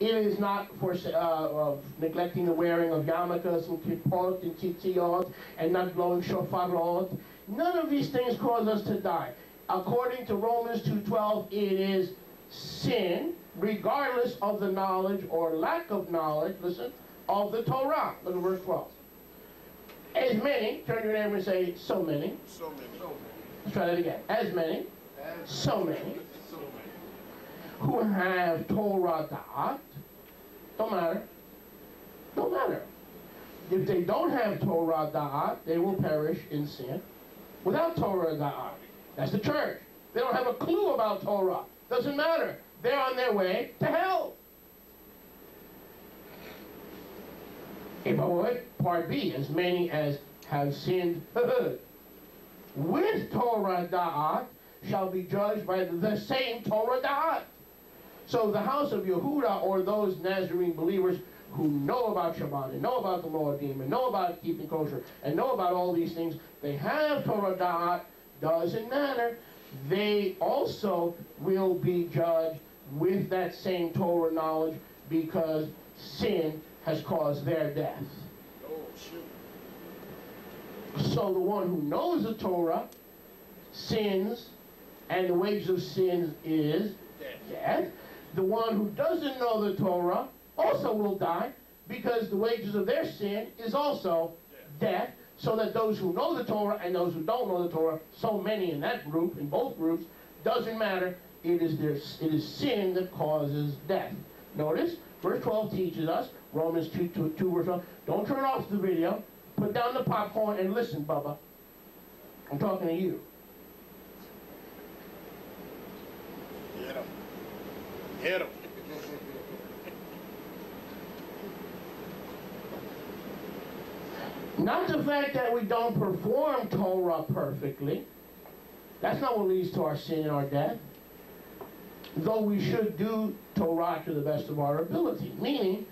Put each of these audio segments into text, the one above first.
It is not for neglecting the wearing of yarmulkes and kippot and tzitzit and not blowing shofarot. None of these things cause us to die. According to Romans 2:12, it is sin, regardless of the knowledge or lack of knowledge, listen, of the Torah. Look at verse 12. As many, turn to your neighbor and say, so many. So many. Let's try that again. As many, so many, who have Torah da'at, don't matter. Don't matter. If they don't have Torah da'at, they will perish in sin without Torah da'at. That's the church. They don't have a clue about Torah. Doesn't matter. They're on their way to hell. Part B, as many as have sinned with Torah da'at shall be judged by the same Torah da'at. So the house of Yehuda, or those Nazarene believers who know about Shabbat and know about the Moedim and know about keeping kosher and know about all these things, they have Torah da'at, doesn't matter. They also will be judged with that same Torah knowledge because sin has caused their death. Oh, shoot. So the one who knows the Torah sins, and the wages of sin is death. The one who doesn't know the Torah also will die because the wages of their sin is also death. So that those who know the Torah and those who don't know the Torah, so many in that group, in both groups, doesn't matter. It is sin that causes death. Notice, verse 12 teaches us, Romans 2 verse 12, don't turn off the video, put down the popcorn and listen, Bubba. I'm talking to you. Hit him. Hit him. Not the fact that we don't perform Torah perfectly. That's not what leads to our sin and our death. Though we should do Torah to the best of our ability. Meaning,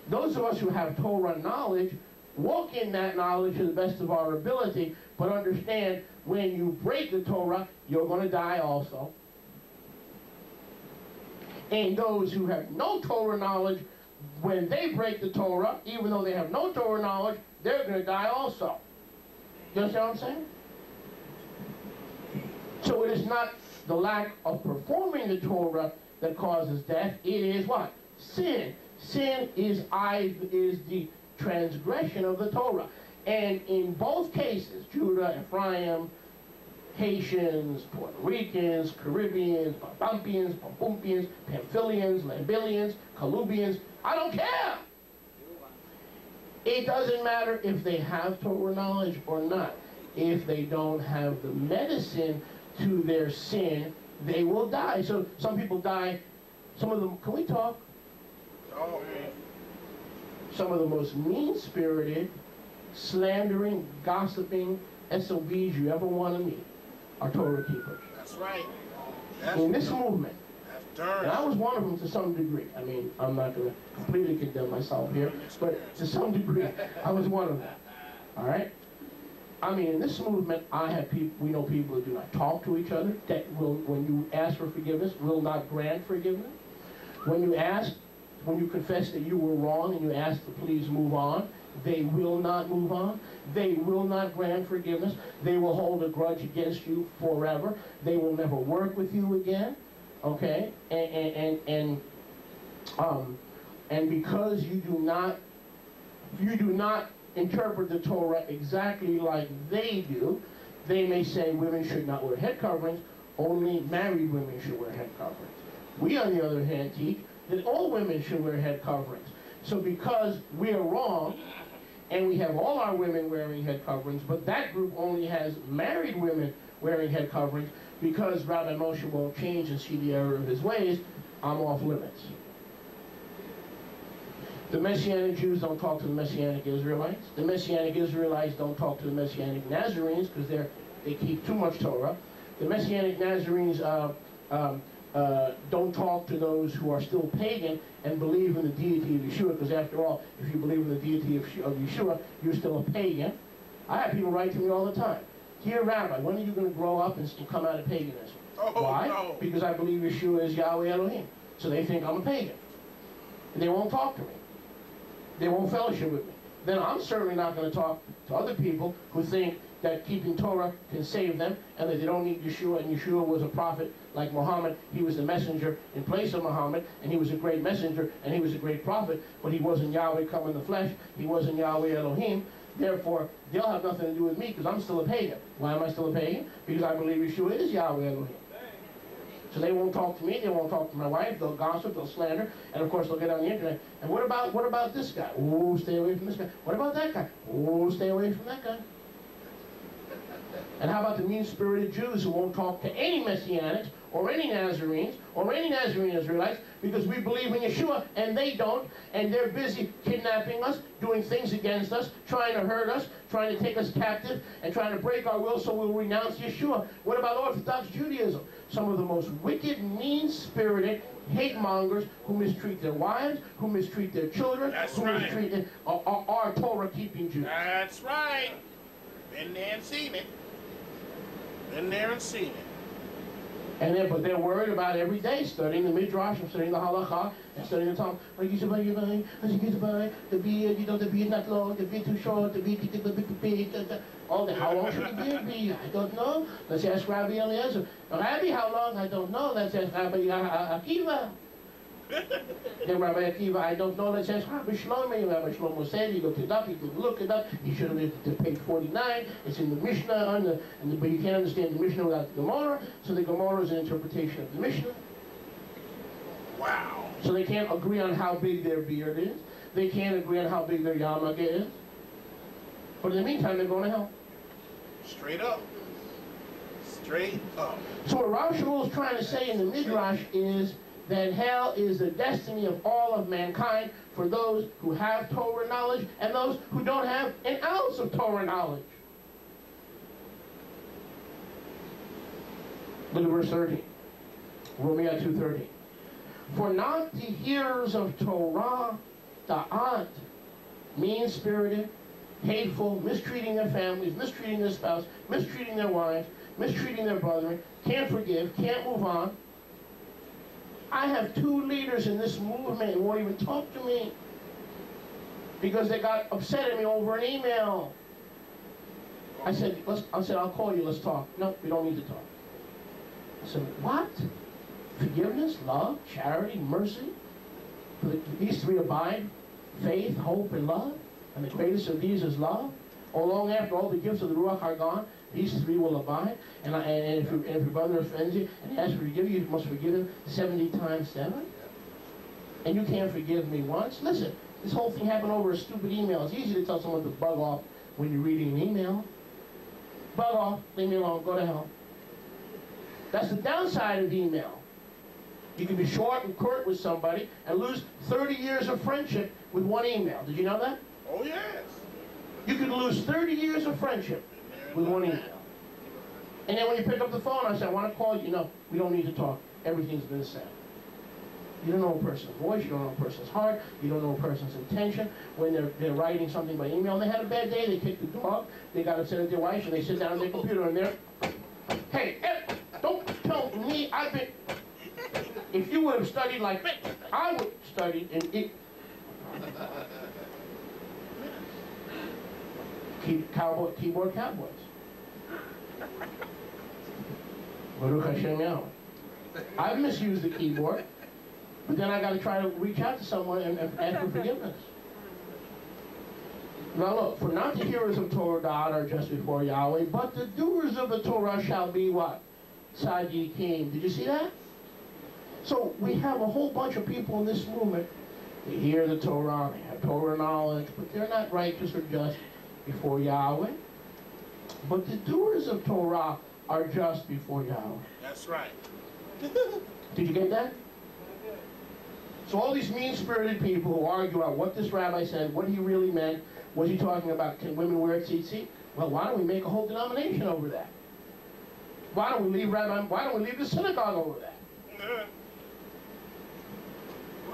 those of us who have Torah knowledge, walk in that knowledge to the best of our ability, but understand when you break the Torah, you're going to die also. And those who have no Torah knowledge, when they break the Torah, even though they have no Torah knowledge, they're going to die also. You understand what I'm saying? So it is not the lack of performing the Torah that causes death. It is what? Sin. Sin is the transgression of the Torah. And in both cases, Judah, Ephraim, Haitians, Puerto Ricans, Caribbeans, Babampians, Pamphilians, Lambilians, Kalubians, I don't care. It doesn't matter if they have Torah knowledge or not. If they don't have the medicine to their sin, they will die. So some people die, some of them, can we talk? Oh, man. Some of the most mean-spirited, slandering, gossiping SOBs you ever want to meet are Torah keepers. That's right. In this movement. That's dirt. And I was one of them to some degree. I mean, I'm not going to completely condemn myself here, but to some degree, I was one of them. All right? I mean, in this movement, we know people that do not talk to each other, that will, when you ask for forgiveness, will not grant forgiveness. When you confess that you were wrong and you ask to please move on, they will not move on. They will not grant forgiveness. They will hold a grudge against you forever. They will never work with you again. Okay? And because you do not interpret the Torah exactly like they do, they may say women should not wear head coverings, only married women should wear head coverings. We, on the other hand, teach that all women should wear head coverings. So because we are wrong, and we have all our women wearing head coverings, but that group only has married women wearing head coverings, because Rabbi Moshe won't change and see the error of his ways, I'm off limits. The Messianic Jews don't talk to the Messianic Israelites. The Messianic Israelites don't talk to the Messianic Nazarenes because they keep too much Torah. The Messianic Nazarenes don't talk to those who are still pagan and believe in the deity of Yeshua, because after all, if you believe in the deity of Yeshua, you're still a pagan. I have people write to me all the time. Dear Rabbi, when are you going to grow up and come out of paganism? Oh, why? no. Because I believe Yeshua is Yahweh Elohim. So they think I'm a pagan. and they won't talk to me. They won't fellowship with me. Then I'm certainly not going to talk to other people who think that keeping Torah can save them and that they don't need Yeshua, and Yeshua was a prophet like Muhammad. He was the messenger in place of Muhammad, and he was a great messenger, and he was a great prophet, but he wasn't Yahweh come in the flesh. He wasn't Yahweh Elohim. Therefore, they'll have nothing to do with me because I'm still a pagan. Why am I still a pagan? Because I believe Yeshua is Yahweh Elohim. So they won't talk to me, they won't talk to my wife, they'll gossip, they'll slander, and of course they'll get on the internet. And what about this guy? Oh, stay away from this guy. What about that guy? Oh, stay away from that guy. And how about the mean-spirited Jews who won't talk to any Messianics or any Nazarenes or any Nazarene Israelites because we believe in Yeshua and they don't, and they're busy kidnapping us, doing things against us, trying to hurt us, trying to take us captive, and trying to break our will so we'll renounce Yeshua. What about Orthodox Judaism? Some of the most wicked, mean-spirited hate mongers who mistreat their wives, who mistreat their children, mistreat our Torah-keeping Jews. That's right. Been there and seen it. Been there and seen it. But they're worried about every day studying the Midrash and studying the Halakha and studying the Talmud. The beard not long, the beard too short, the beard big. All the, how long should the beard be? I don't know. Let's ask Rabbi Eliezer. Rabbi, how long? I don't know. Let's ask Rabbi Akiva. Then Rabbi Akiva, I don't know. Let's ask Rabbi Shlomo. Rabbi Shlomo said, he looked it up, he could look it up. He should have looked at page 49. It's in the Mishnah, but you can't understand the Mishnah without the Gemara. So the Gemara is an interpretation of the Mishnah. Wow. So they can't agree on how big their beard is. They can't agree on how big their yarmulke is. But in the meantime, they're going to hell. Straight up. Straight up. So what Rav Shaul is trying to say in the Midrash is that hell is the destiny of all of mankind for those who have Torah knowledge and those who don't have an ounce of Torah knowledge. Look at verse 13. Romans 2:13. For not the hearers of Torah, da'at, mean-spirited, hateful, mistreating their families, mistreating their spouse, mistreating their wives, mistreating their brethren, can't forgive, can't move on. I have 2 leaders in this movement who won't even talk to me because they got upset at me over an email. I said, I'll call you, let's talk. No, we don't need to talk. I said, what? Forgiveness, love, charity, mercy? These 3 abide, faith, hope, and love. And the greatest of these is love. Or long after all the gifts of the Ruach are gone, these 3 will abide. And if your brother offends you and he asks to forgive you, you must forgive him 70 times 7. And you can't forgive me once. Listen, this whole thing happened over a stupid email. It's easy to tell someone to bug off when you're reading an email. Bug off, leave me alone, go to hell. That's the downside of email. You can be short and curt with somebody and lose 30 years of friendship with one email. Did you know that? Oh, yes. You could lose 30 years of friendship with one email. And then when you pick up the phone, I say, I want to call you. No, we don't need to talk. Everything's been said. You don't know a person's voice. You don't know a person's heart. You don't know a person's intention. When they're writing something by email, they had a bad day. They kicked the dog. They got upset at their wife, and they sit down on their computer, and they're, hey, don't tell me I've been... If you would have studied like me, I would have studied in it. Keyboard cowboys. Baruch Hashem Yahweh. I've misused the keyboard, but then I got to try to reach out to someone and ask for forgiveness. Now look, for not the hearers of Torah God are just before Yahweh, but the doers of the Torah shall be what? Tzadikim. Did you see that? So we have a whole bunch of people in this movement. They hear the Torah, they have Torah knowledge, but they're not righteous or just before Yahweh. But the doers of Torah are just before Yahweh. That's right. Did you get that? So all these mean-spirited people who argue about what this rabbi said, what he really meant, was he talking about, can women wear tzitzit? Well, why don't we make a whole denomination over that? Why don't we leave the synagogue over that?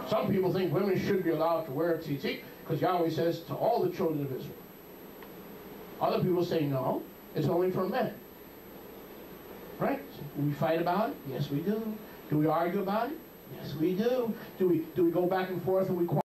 Some people think women should be allowed to wear tzitzit because Yahweh says to all the children of Israel. Other people say no, it's only for men. Right? Do we fight about it? Yes, we do. Do we argue about it? Yes, we do. Do we go back and forth and we